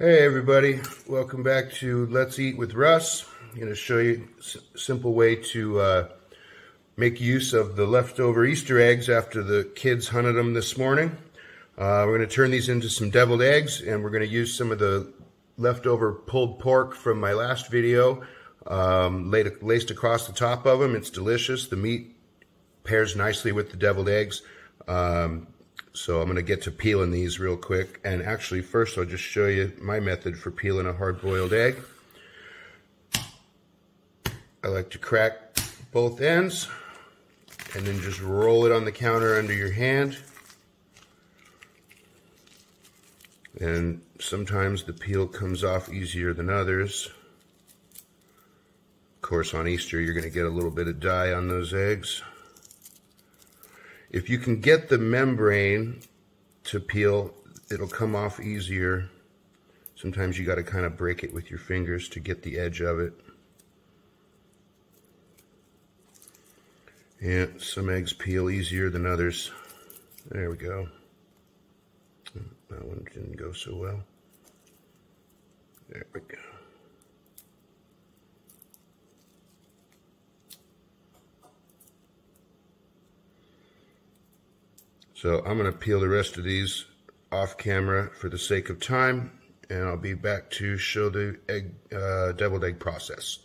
Hey everybody, welcome back to Let's Eat with Russ. I'm going to show you a simple way to make use of the leftover Easter eggs after the kids hunted them this morning. We're going to turn these into some deviled eggs, and we're going to use some of the leftover pulled pork from my last video laced across the top of them. It's delicious. The meat pairs nicely with the deviled eggs. So I'm going to get to peeling these real quick. And actually, first I'll just show you my method for peeling a hard-boiled egg. I like to crack both ends and then just roll it on the counter under your hand. And sometimes the peel comes off easier than others. Of course, on Easter, you're going to get a little bit of dye on those eggs. If you can get the membrane to peel, it'll come off easier. Sometimes you got to kind of break it with your fingers to get the edge of it. Yeah, some eggs peel easier than others. There we go. That one didn't go so well. There we go. So I'm going to peel the rest of these off camera for the sake of time, and I'll be back to show the deviled egg process.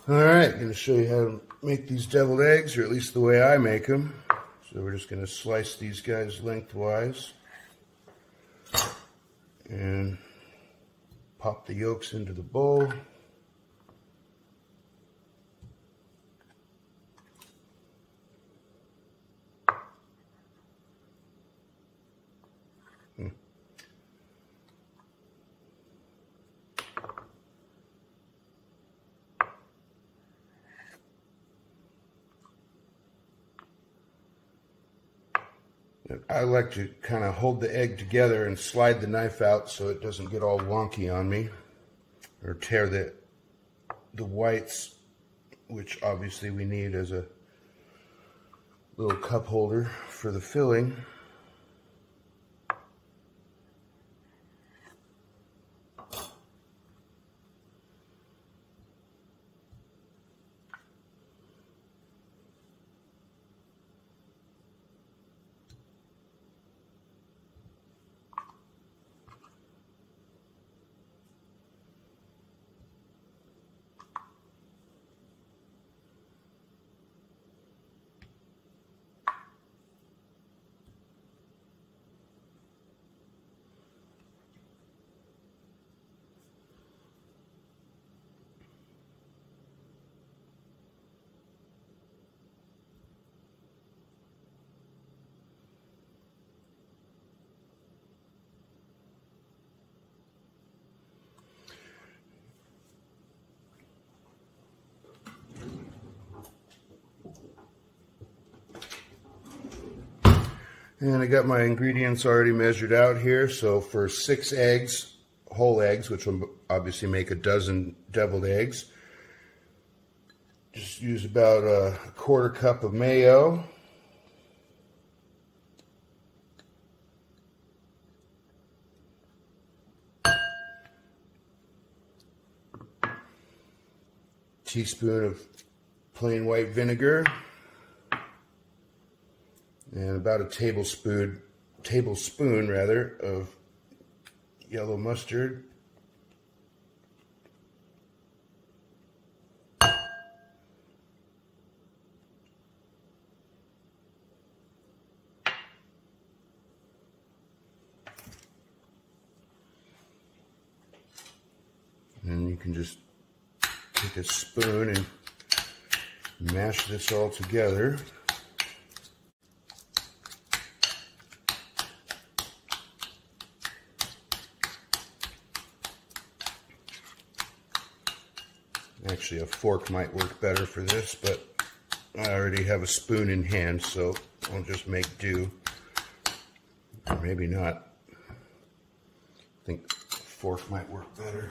Alright, I'm going to show you how to make these deviled eggs, or at least the way I make them. So we're just going to slice these guys lengthwise and pop the yolks into the bowl. I like to kind of hold the egg together and slide the knife out so it doesn't get all wonky on me or tear the whites, which obviously we need as a little cup holder for the filling. And I got my ingredients already measured out here. So for 6 eggs, whole eggs, which will obviously make a dozen deviled eggs, just use about a 1/4 cup of mayo. Teaspoon of plain white vinegar. And about a tablespoon of yellow mustard. And you can just take a spoon and mash this all together. Actually, a fork might work better for this, but I already have a spoon in hand, so I'll just make do. Or maybe not. I think a fork might work better.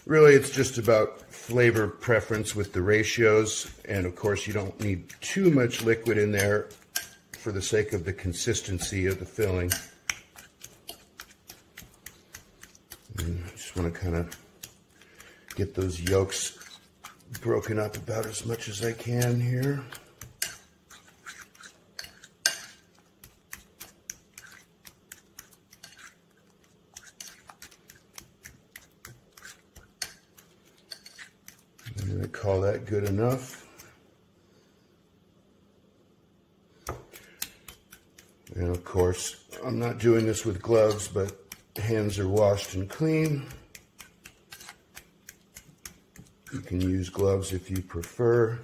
Really, it's just about flavor preference with the ratios, and of course you don't need too much liquid in there for the sake of the consistency of the filling. And I just want to kind of get those yolks broken up about as much as I can here. And I call that good enough. And of course, I'm not doing this with gloves, but hands are washed and clean. You can use gloves if you prefer.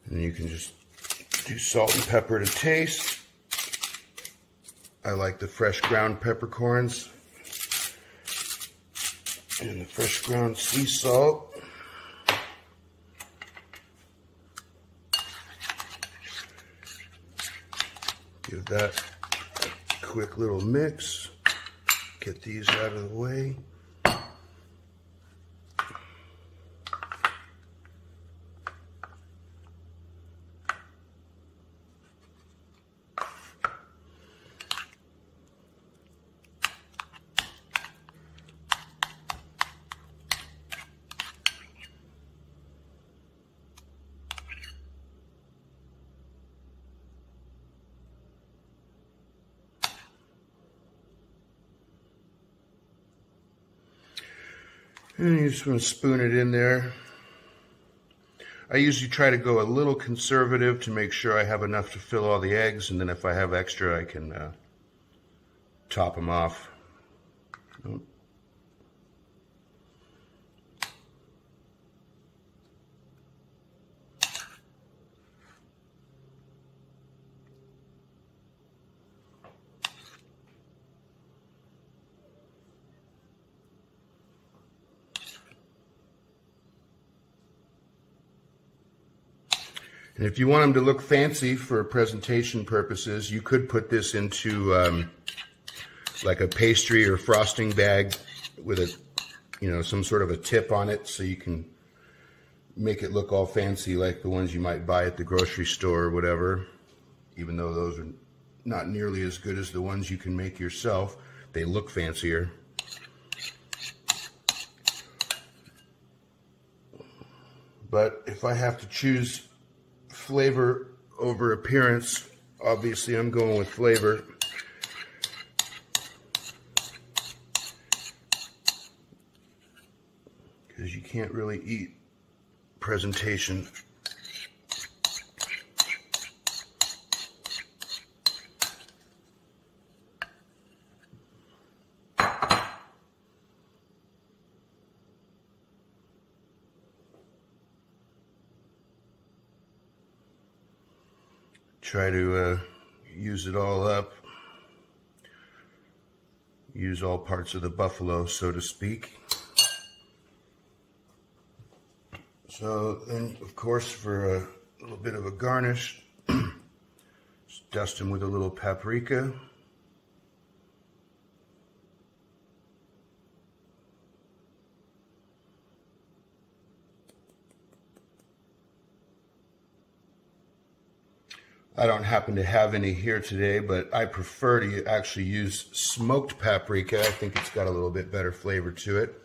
And you can just do salt and pepper to taste. I like the fresh ground peppercorns and the fresh ground sea salt. Give that a quick little mix. Get these out of the way. And you just want to spoon it in there. I usually try to go a little conservative to make sure I have enough to fill all the eggs, and then if I have extra, I can top them off. And if you want them to look fancy for presentation purposes, you could put this into like a pastry or frosting bag with a, some sort of a tip on it, so you can make it look all fancy like the ones you might buy at the grocery store or whatever. Even though those are not nearly as good as the ones you can make yourself, they look fancier. But if I have to choose flavor over appearance, obviously I'm going with flavor. Because you can't really eat presentation. Try to use it all up. Use all parts of the buffalo, so to speak. So then, of course, for a little bit of a garnish, just dust them with a little paprika. I don't happen to have any here today, but I prefer to actually use smoked paprika. I think it's got a little bit better flavor to it.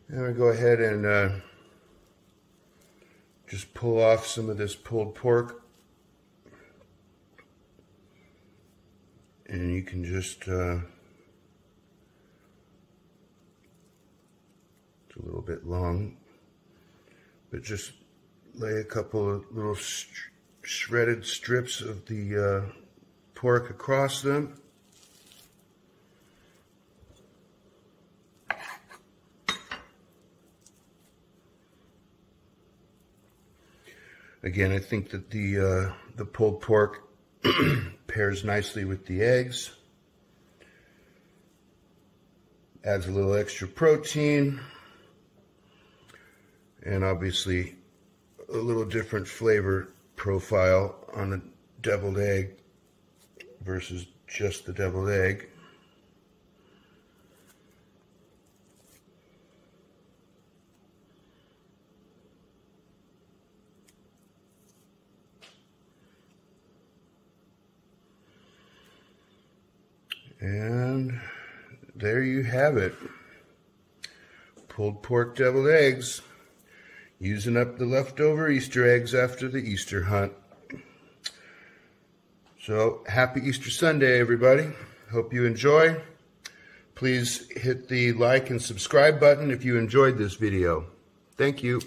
And we go ahead and just pull off some of this pulled pork. And you can just, it's a little bit long, but just lay a couple of little shredded strips of the pork across them. Again, I think that the pulled pork pairs nicely with the eggs. Adds a little extra protein, and obviously a little different flavor profile on a deviled egg versus just the deviled egg. And there you have it. Pulled pork deviled eggs. Using up the leftover Easter eggs after the Easter hunt. So, happy Easter Sunday, everybody. Hope you enjoy. Please hit the like and subscribe button if you enjoyed this video. Thank you.